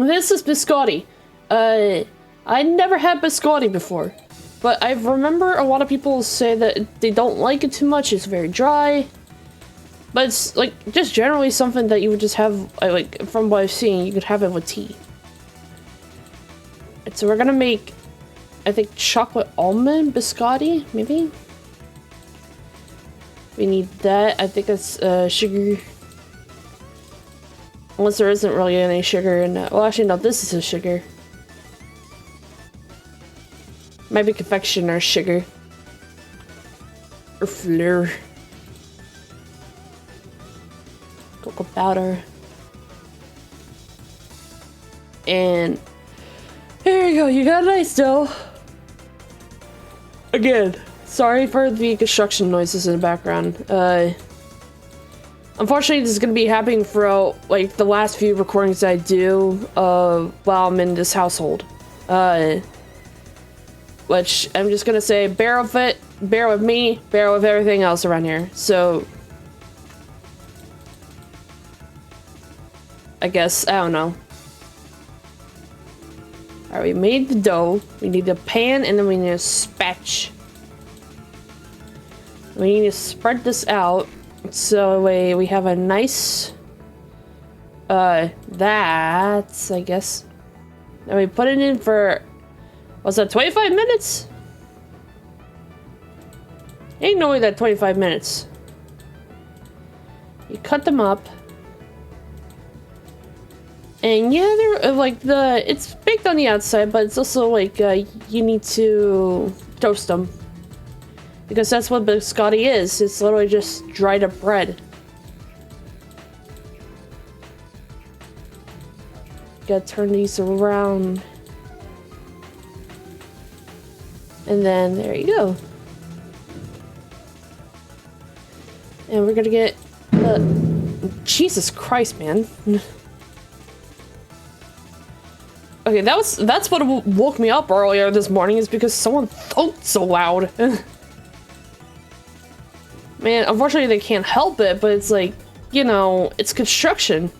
This is Biscotti. I never had Biscotti before, but I remember a lot of people say that they don't like it too much. It's very dry, but it's like just generally something that you would just have, like from what I've seen, you could have it with tea. And so we're gonna make, I think, chocolate almond Biscotti, maybe? We need that. I think it's sugar. Unless there isn't really any sugar in that. Well, actually, no, this is a sugar. Might be confectioner sugar. Or flour. Cocoa powder. And here you go, you got a nice dough. Again, sorry for the construction noises in the background. Unfortunately, this is going to be happening throughout, like, the last few recordings I do, while I'm in this household. Which, I'm just going to say, bear with it, bear with me, bear with everything else around here. So, I guess, I don't know. Alright, we made the dough. We need a pan, and then we need a spatch. We need to spread this out. So we have a nice, that's, I guess. And we put it in for, what's that, 25 minutes? Ain't no way that 25 minutes. You cut them up. And yeah, they're, like, it's baked on the outside, but it's also, like, you need to toast them. Because that's what biscotti is. It's literally just dried up bread. Gotta turn these around. And then there you go. And we're gonna get Jesus Christ, man. Okay, that's what woke me up earlier this morning, is because someone thunked so loud. Man, unfortunately they can't help it, but it's like, you know, it's construction.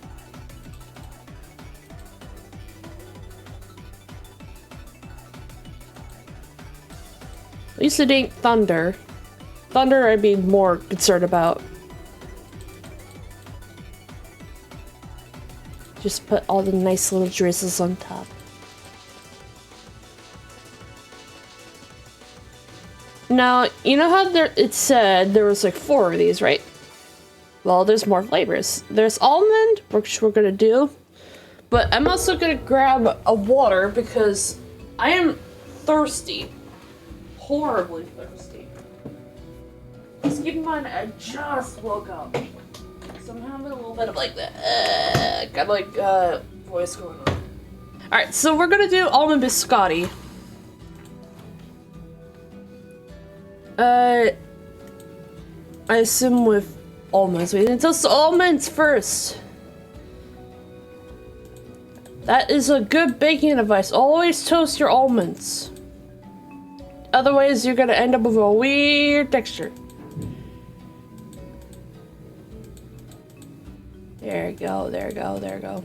At least it ain't thunder. Thunder I'd be more concerned about. Just put all the nice little drizzles on top. Now, you know how it said there was like 4 of these, right? Well, there's more flavors. There's almond, which we're gonna do. But I'm also gonna grab a water because I am thirsty. Horribly thirsty. Just keep in mind, I just woke up. So I'm having a little bit of like the, got like, voice going on. Alright, so we're gonna do almond biscotti. I assume with almonds. We need to toast the almonds first. That is a good baking advice. Always toast your almonds. Otherwise, you're gonna end up with a weird texture. There you go, there you go, there you go.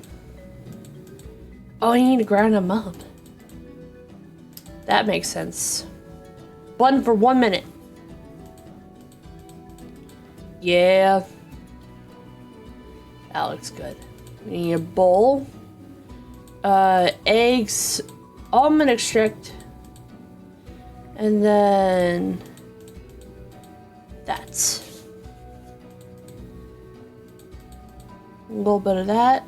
Oh, you need to grind them up. That makes sense. Blend for 1 minute. Yeah. That looks good. We need a bowl. Eggs, almond extract, and then that. A little bit of that.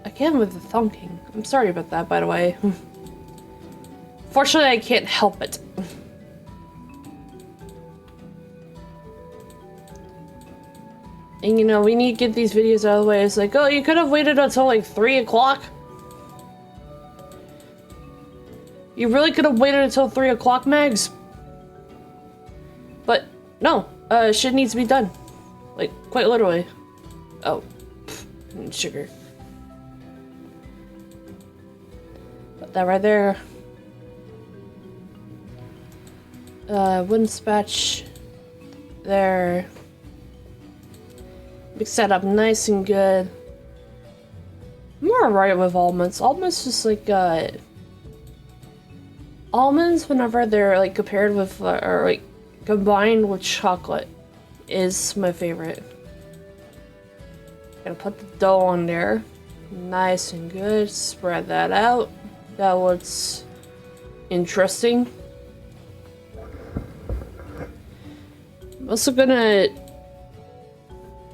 Again with the thunking. I'm sorry about that, by the way. Fortunately, I can't help it. And you know, we need to get these videos out of the way. It's like, oh, you could have waited until like 3 o'clock. You really could have waited until 3 o'clock, Mags. But no, shit needs to be done. Like, quite literally. Oh, sugar. Put that right there. Wooden spatch there. Mix that up nice and good. I'm alright with almonds. Almonds just like, almonds whenever they're like compared with, or like combined with chocolate is my favorite. Gonna put the dough on there. Nice and good. Spread that out. That looks interesting. I'm also gonna...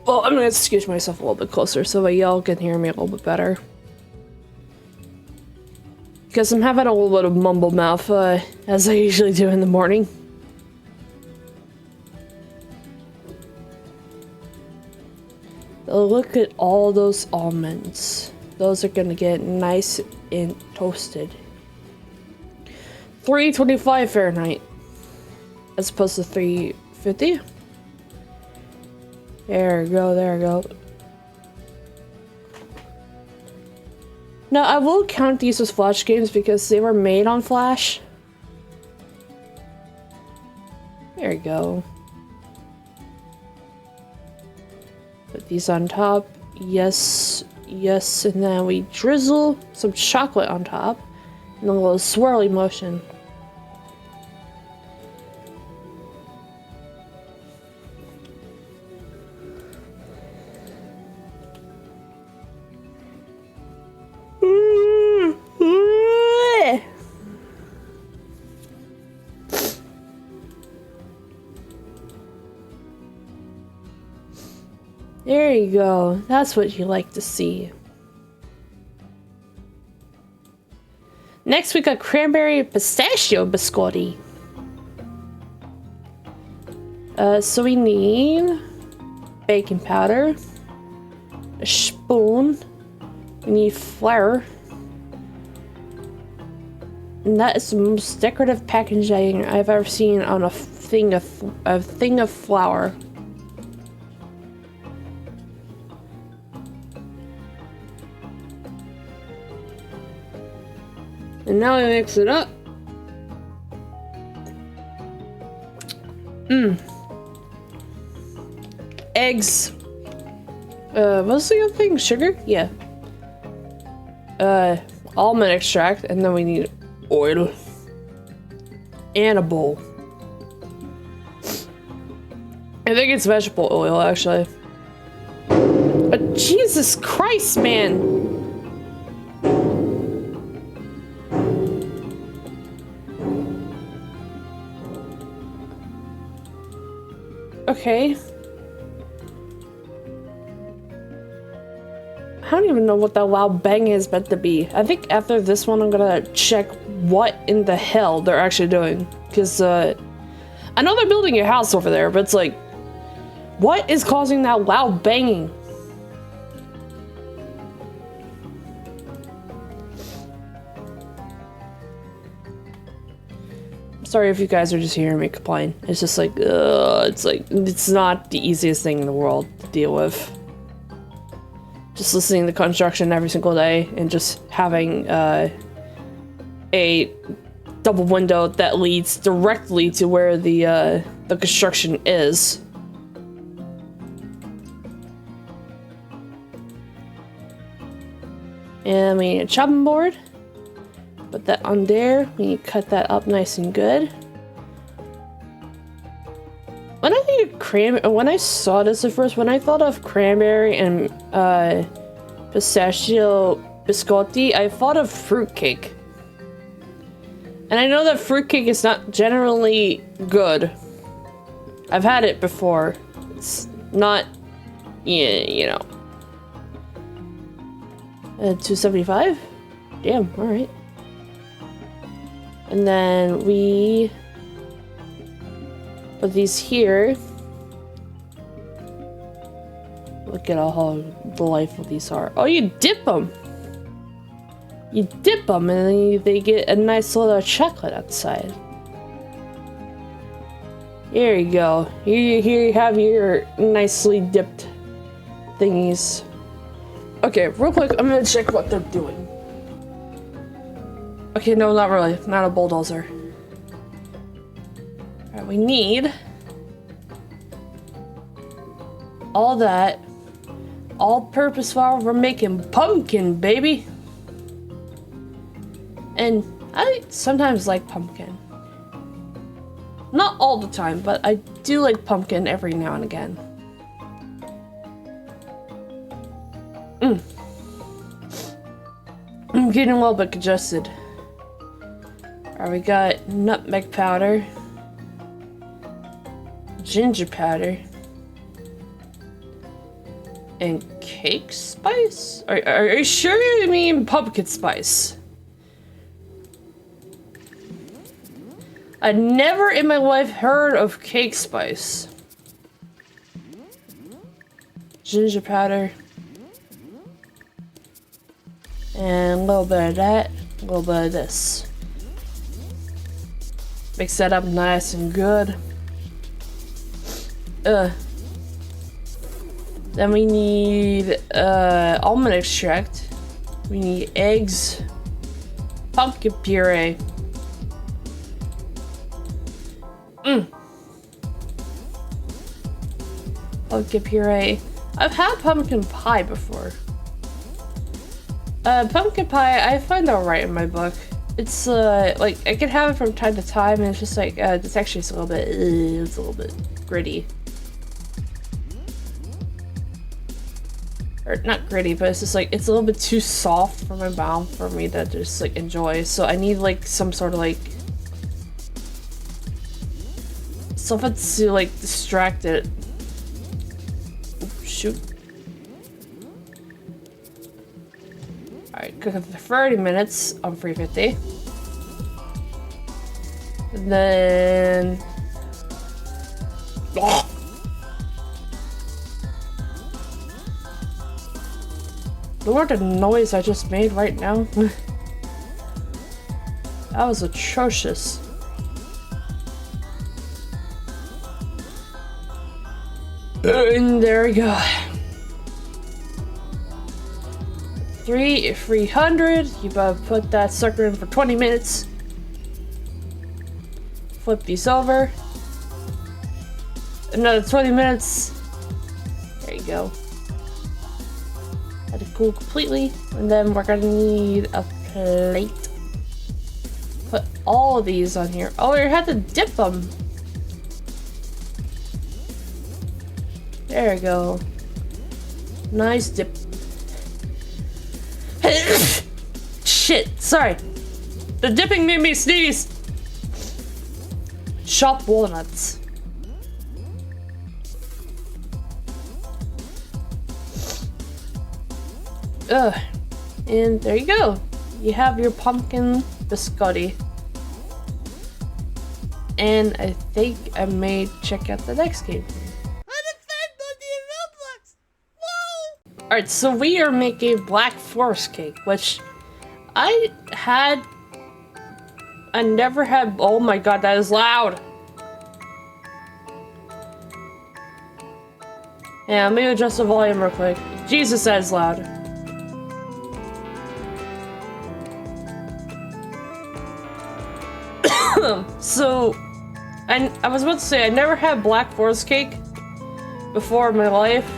Well, I'm gonna excuse myself a little bit closer so that y'all can hear me a little bit better. Because I'm having a little bit of mumble mouth, as I usually do in the morning. Look at all those almonds. Those are gonna get nice and toasted. 325 Fahrenheit. As opposed to 350. There we go, there we go. Now, I will count these as Flash games because they were made on Flash. There we go. Put these on top. Yes, yes, and then we drizzle some chocolate on top. And a little swirly motion. There you go. That's what you like to see. Next we got cranberry pistachio biscotti. So we need baking powder, a spoon, we need flour, and that is the most decorative packaging I've ever seen on a thing of flour. And now I mix it up. Eggs. What's the other thing? Sugar? Yeah. Almond extract, and then we need oil. And a bowl. I think it's vegetable oil, actually. Jesus Christ, man! Okay. I don't even know what that loud bang is meant to be. I think after this one, I'm gonna check what in the hell they're actually doing. Because, I know they're building a house over there, but it's like, what is causing that loud banging? Sorry if you guys are just hearing me complain. It's just like, it's not the easiest thing in the world to deal with. Just listening to construction every single day and just having a double window that leads directly to where the construction is. And we need a chopping board. Put that on there. We need to cut that up nice and good. When I think of when I saw this at first, when I thought of cranberry and pistachio biscotti, I thought of fruitcake. And I know that fruitcake is not generally good. I've had it before. It's not, yeah, you know. 275? Damn, alright. And then we put these here. Look at how delightful these are. Oh, you dip them. You dip them and then they get a nice little chocolate outside. There you go. Here you have your nicely dipped thingies. Okay, real quick, I'm gonna check what they're doing. Okay, no, not really. Not a bulldozer. Alright, we need all that all-purpose flour. We're making pumpkin, baby. And I sometimes like pumpkin. Not all the time, but I do like pumpkin every now and again. I'm getting a little bit congested. Alright, we got nutmeg powder, ginger powder, and cake spice? Are you sure you mean pumpkin spice? I never in my life heard of cake spice. Ginger powder. And a little bit of that, a little bit of this. Mix that up nice and good. Then we need almond extract. We need eggs, pumpkin puree. Pumpkin puree. I've had pumpkin pie before. Pumpkin pie, I find alright in my book. It's, like, I can have it from time to time, and it's just like, it's actually a little bit, it's a little bit gritty. Or, not gritty, but it's just like, it's a little bit too soft for my mouth for me to just, like, enjoy. So I need, like, some sort of, like, something to, like, distract it. Oops, shoot. Alright, cook it for 30 minutes on 350. And then... Oh. Look at the noise I just made right now. That was atrocious. And there we go. 300. You better put that sucker in for 20 minutes. Flip these over. Another 20 minutes. There you go. Let it cool completely. And then we're gonna need a plate. Put all of these on here. Oh, you had to dip them. There we go. Nice dip. Shit, sorry. The dipping made me sneeze. Chopped walnuts. And there you go. You have your pumpkin biscotti. And I think I may check out the next game. Alright, so we are making Black Forest cake, which I never had. Oh my god, that is loud. Yeah, let me adjust the volume real quick. Jesus, that is loud. So, I was about to say, I never had Black Forest cake before in my life.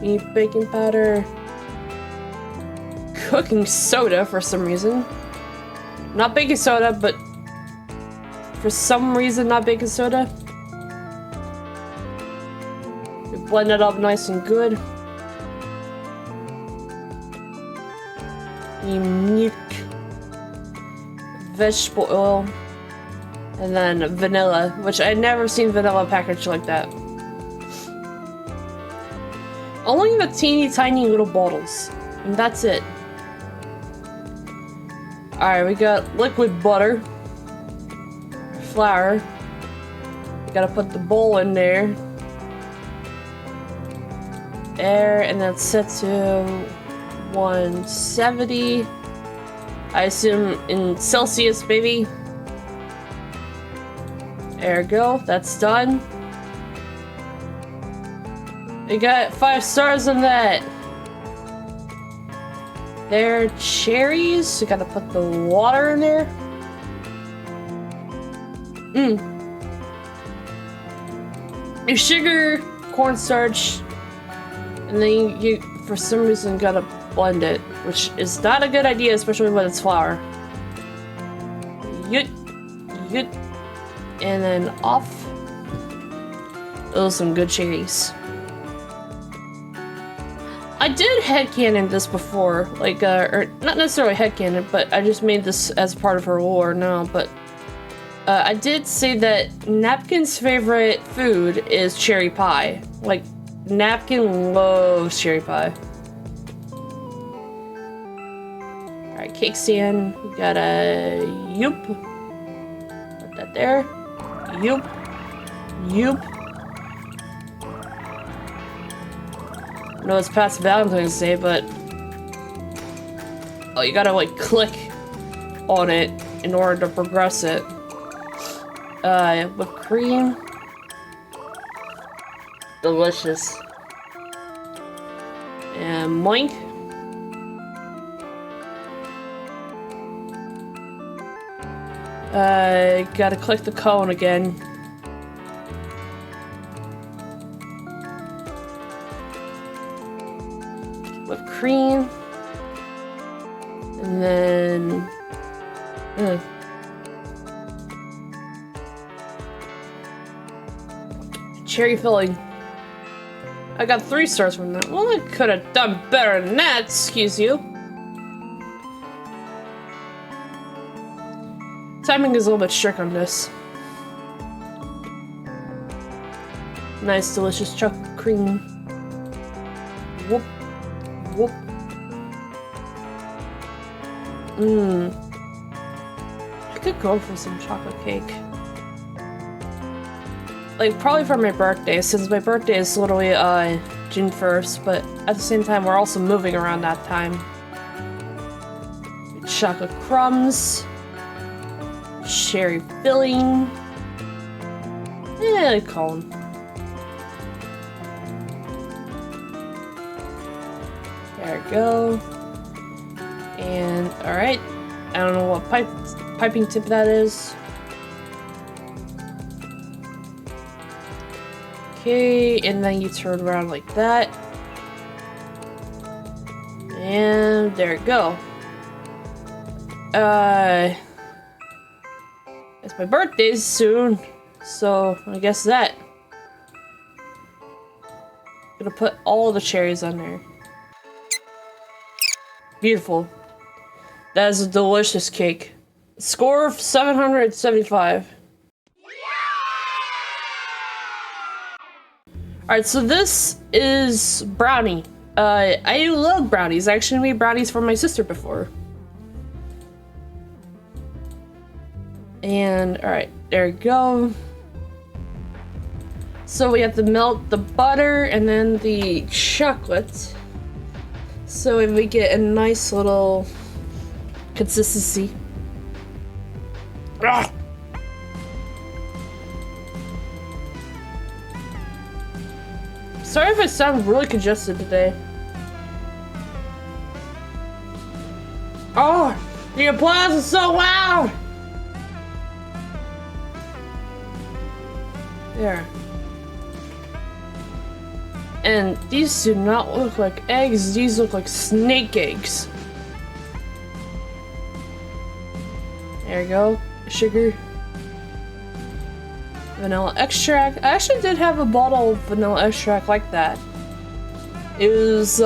Need baking powder, cooking soda for some reason. Not baking soda, but for some reason not baking soda. We blend it up nice and good. Need milk, vegetable oil, and then vanilla, which I'd never seen vanilla packaged like that. Only the teeny tiny little bottles. And that's it. Alright, we got liquid butter. Flour. We gotta put the bowl in there. Air, and then set to 170. I assume in Celsius, baby. There we go, that's done. We got 5 stars on that. They're cherries. So gotta put the water in there. Your sugar, cornstarch, And then you for some reason, gotta blend it, which is not a good idea, especially when it's flour. Yut, yut, and then off. Those are some good cherries. I did headcanon this before, like, or not necessarily headcanon, but I just made this as part of her lore now, but I did say that Napkin's favorite food is cherry pie. Like, Napkin loves cherry pie. Alright, cake stand. We got a yoop. Put that there. Yoop. Yoop. I know it's past Valentine's Day, but oh, you gotta like click on it in order to progress it. Whipped cream. Delicious. And moink. Gotta click the cone again. Whipped cream. And then... cherry filling. I got 3 stars from that. Well, I could have done better than that, excuse you. Timing is a little bit strict on this. Nice, delicious chocolate cream. Whoop. Whoop. I could go for some chocolate cake. Like, probably for my birthday, since my birthday is literally, June 1st, but at the same time, we're also moving around that time. Chocolate crumbs. Cherry filling. Yeah, cone. There we go. And, alright. I don't know what piping tip that is. Okay, and then you turn around like that. And there you go. It's my birthday soon, so I guess that. Gonna put all the cherries on there. Beautiful. That is a delicious cake. Score of 775. Alright, so this is brownie. I love brownies. I actually made brownies for my sister before. And, alright, there we go. So we have to melt the butter and then the chocolate. So we get a nice little consistency. Ugh. Sorry if I sound really congested today. Oh, the applause is so loud! There. And these do not look like eggs, these look like snake eggs. There you go. Sugar. Vanilla extract. I actually did have a bottle of vanilla extract like that. It was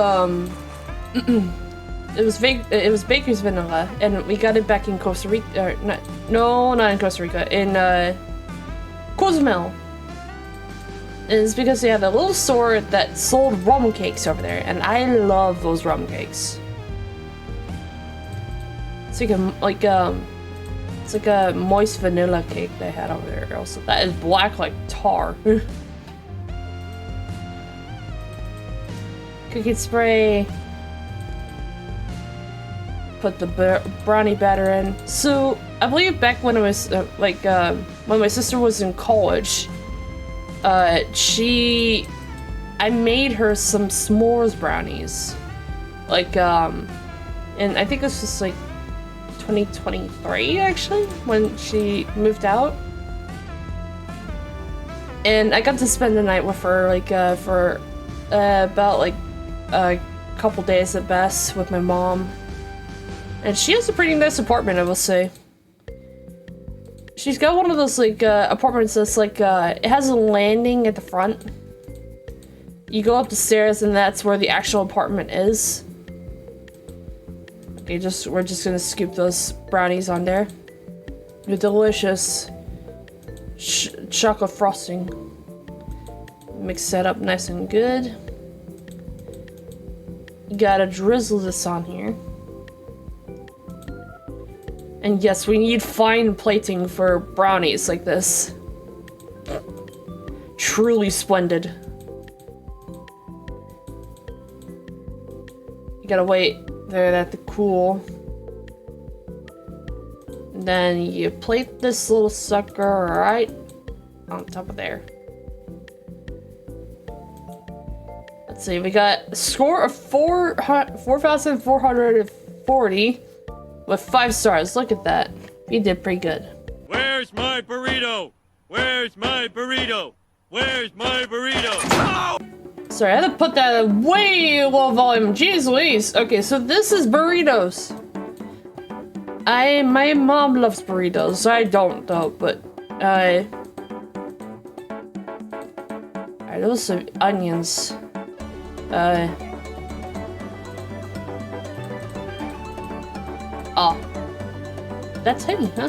it was Baker's vanilla, and we got it back in Costa Rica. Not in Costa Rica. In Cozumel. And it's because they had a little store that sold rum cakes over there, and I love those rum cakes. It's like a moist vanilla cake they had over there. Also, that is black like tar. Cookie spray. Put the brownie batter in. So I believe back when I was when my sister was in college, I made her some s'mores brownies, and I think this was like 2023 actually when she moved out. And I got to spend the night with her, like, for about, like, a couple days at best with my mom. And she has a pretty nice apartment, I will say. She's got one of those, like, apartments that's, like, it has a landing at the front. You go up the stairs and that's where the actual apartment is. Okay, we're just gonna scoop those brownies on there. The delicious chocolate frosting. Mix that up nice and good. You gotta drizzle this on here. And yes, we need fine plating for brownies like this. Truly splendid. You gotta wait there that to cool. And then you plate this little sucker right on top of there. Let's see, we got a score of 4,440 with 5 stars. Look at that. We did pretty good. Where's my burrito? Where's my burrito? Where's my burrito? Oh! Sorry, I had to put that at way low volume. Jeez Louise. Okay, so this is burritos. My mom loves burritos. I don't though, but alright, those are onions. Oh. That's tiny, huh?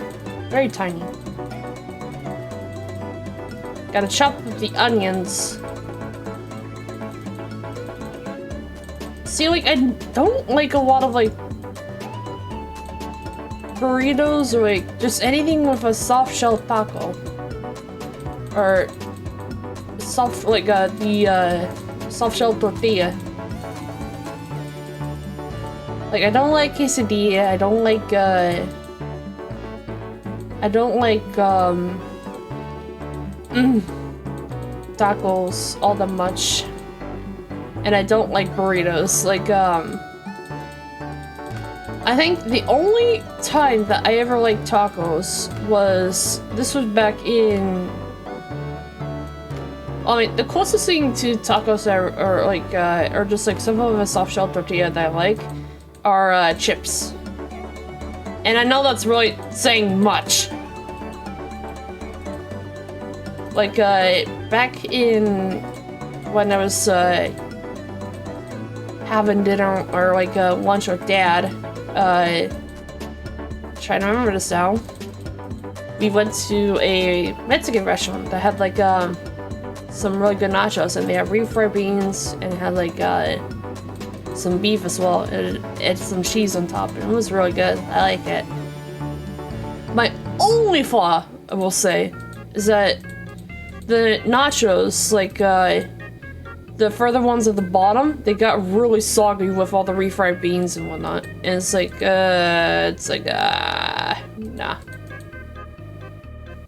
Very tiny. Gotta chop up the onions. See, like, I don't like a lot of, like, burritos or, like, just anything with a soft shell taco. Or soft, like, the soft shell tortilla. Like, I don't like quesadilla, I don't like tacos all that much. And I don't like burritos. Like, I think the only time that I ever liked tacos was, this was back in, I mean, the closest thing to tacos are like, or just like some of a soft shell tortilla that I like, are chips. And I know that's really saying much. Like, back in when I was having dinner or like lunch with Dad, trying to remember this now. We went to a Mexican restaurant that had like some really good nachos, and they had refried beans and it had like some beef as well, and it had some cheese on top, and it was really good. I like it. My only flaw, I will say, is that the nachos, like the further ones at the bottom, they got really soggy with all the refried beans and whatnot. And it's like, nah.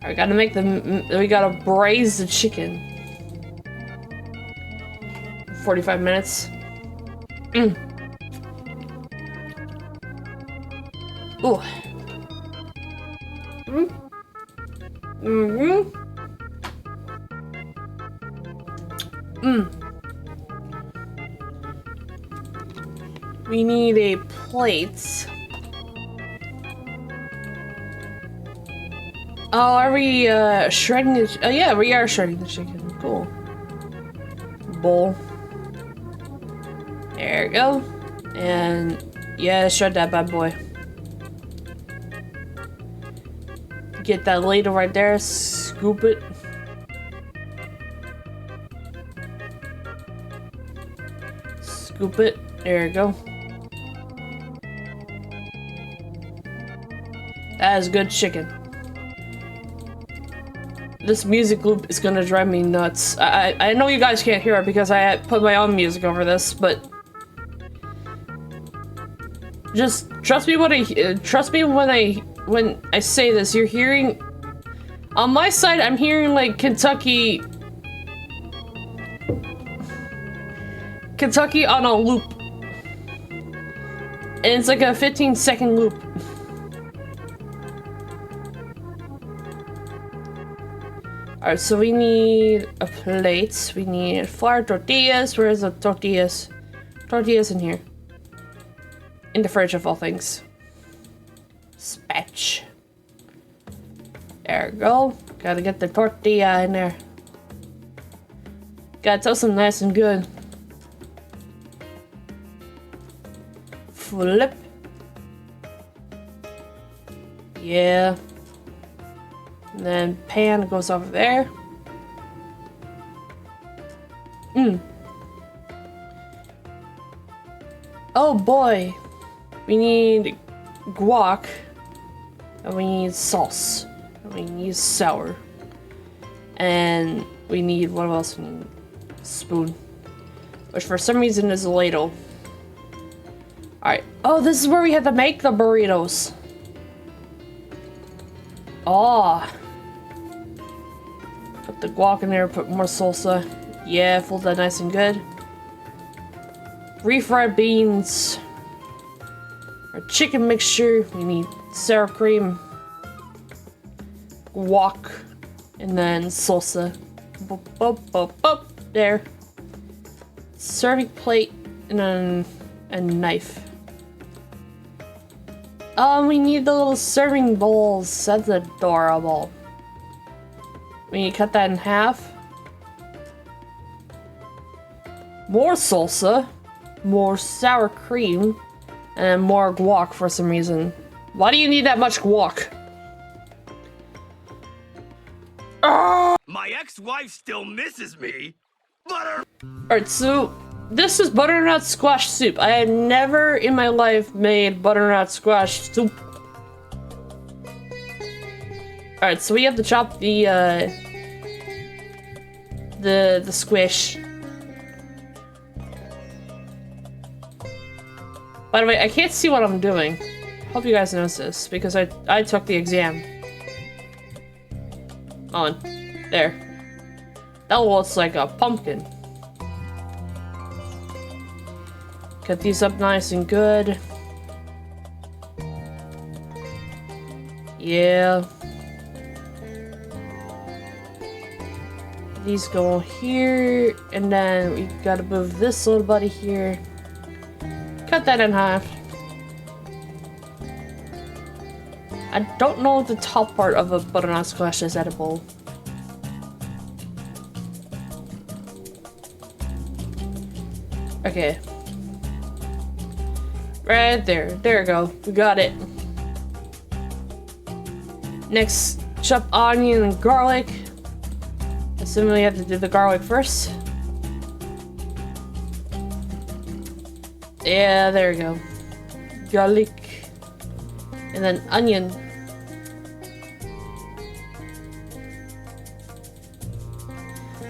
We gotta make we gotta braise the chicken. 45 minutes. Ooh. We need a plate. Oh, are we shredding the oh yeah, we are shredding the chicken. Cool. Bowl. There we go. And yeah, shred that bad boy. Get that ladle right there, scoop it. Scoop it. There you go. That is good chicken. This music loop is gonna drive me nuts. I know you guys can't hear it because I put my own music over this, but just trust me when I say this. You're hearing on my side. I'm hearing like Kentucky on a loop, and it's like a 15-second loop. Alright, so we need a plate. We need flour tortillas. Where's the tortillas? Tortillas in here. In the fridge of all things. Spatch. There we go. Gotta get the tortilla in there. Gotta toast them nice and good. Flip. Yeah. And then pan goes over there. Oh boy. We need guac. And we need sauce. And we need sour. And we need, what else? We need a spoon. Which for some reason is a ladle. Alright. Oh, this is where we had to make the burritos. Oh. Put the guac in there, put more salsa. Yeah, fold that nice and good. Refried beans. Our chicken mixture. We need sour cream. Guac. And then salsa. Boop, boop, boop, boop. There. Serving plate. And then a knife. We need the little serving bowls. That's adorable. We need to cut that in half. More salsa. More sour cream. And more guac for some reason. Why do you need that much guac? My ex-wife still misses me. Butter. Alright, so this is butternut squash soup. I had never in my life made butternut squash soup. Alright, so we have to chop the squish. By the way, I can't see what I'm doing. Hope you guys notice this, because I took the exam. On. There. That looks like a pumpkin. Cut these up nice and good. Yeah. These go here, and then we gotta move this little buddy here. Cut that in half. I don't know if the top part of a butternut squash is edible. Okay. Right there. There we go. We got it. Next, chop onion and garlic. Assuming we have to do the garlic first. Yeah, there we go. Garlic. And then onion.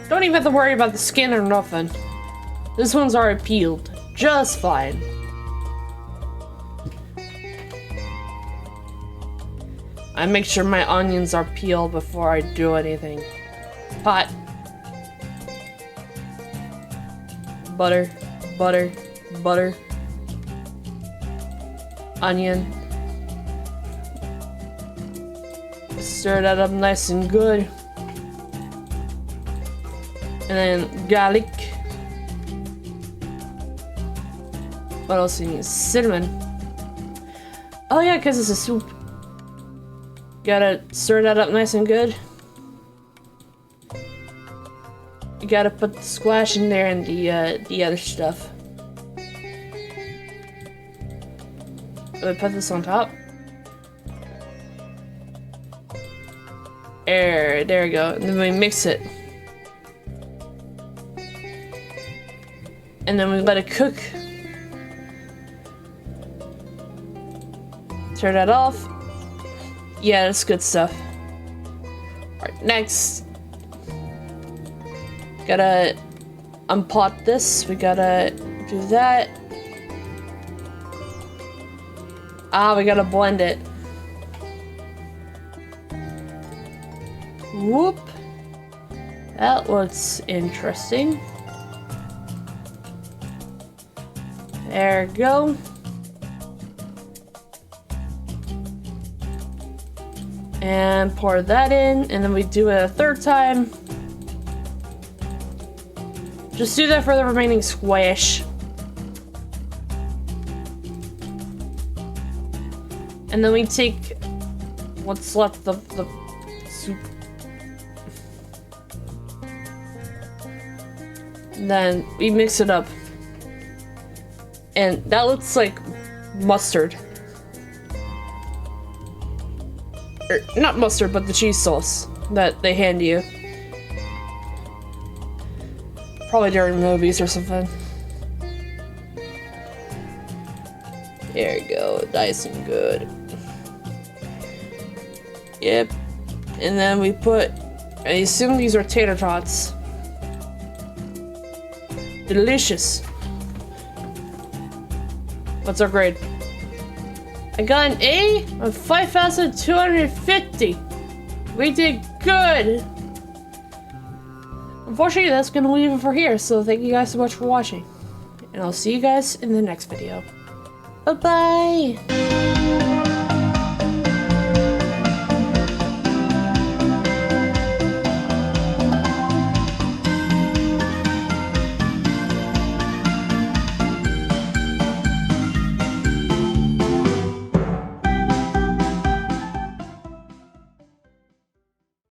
Don't even have to worry about the skin or nothing. This one's already peeled. Just fine. I make sure my onions are peeled before I do anything. Pot. Butter. Butter. Butter. Onion. Stir that up nice and good. And then garlic. What else do you need? Cinnamon. Oh yeah, because it's a soup. Gotta stir that up nice and good. You gotta put the squash in there and the other stuff. We put this on top. There we go. And then we mix it. And then we let it cook. Turn that off. Yeah, that's good stuff. Alright, next. Gotta unpot this. We gotta do that. We gotta blend it. Whoop. That looks interesting. There we go. And pour that in, and then we do it a third time. Just do that for the remaining squash. And then we take what's left of the soup. And then we mix it up. And that looks like mustard. Or, not mustard, but the cheese sauce that they hand you. Probably during movies or something. There you go, nice and good. Yep. And then we put, I assume these are tater tots. Delicious. What's our grade? I got an A of 5,250. We did good. Unfortunately, that's gonna leave it for here, so thank you guys so much for watching. And I'll see you guys in the next video. Bye-bye!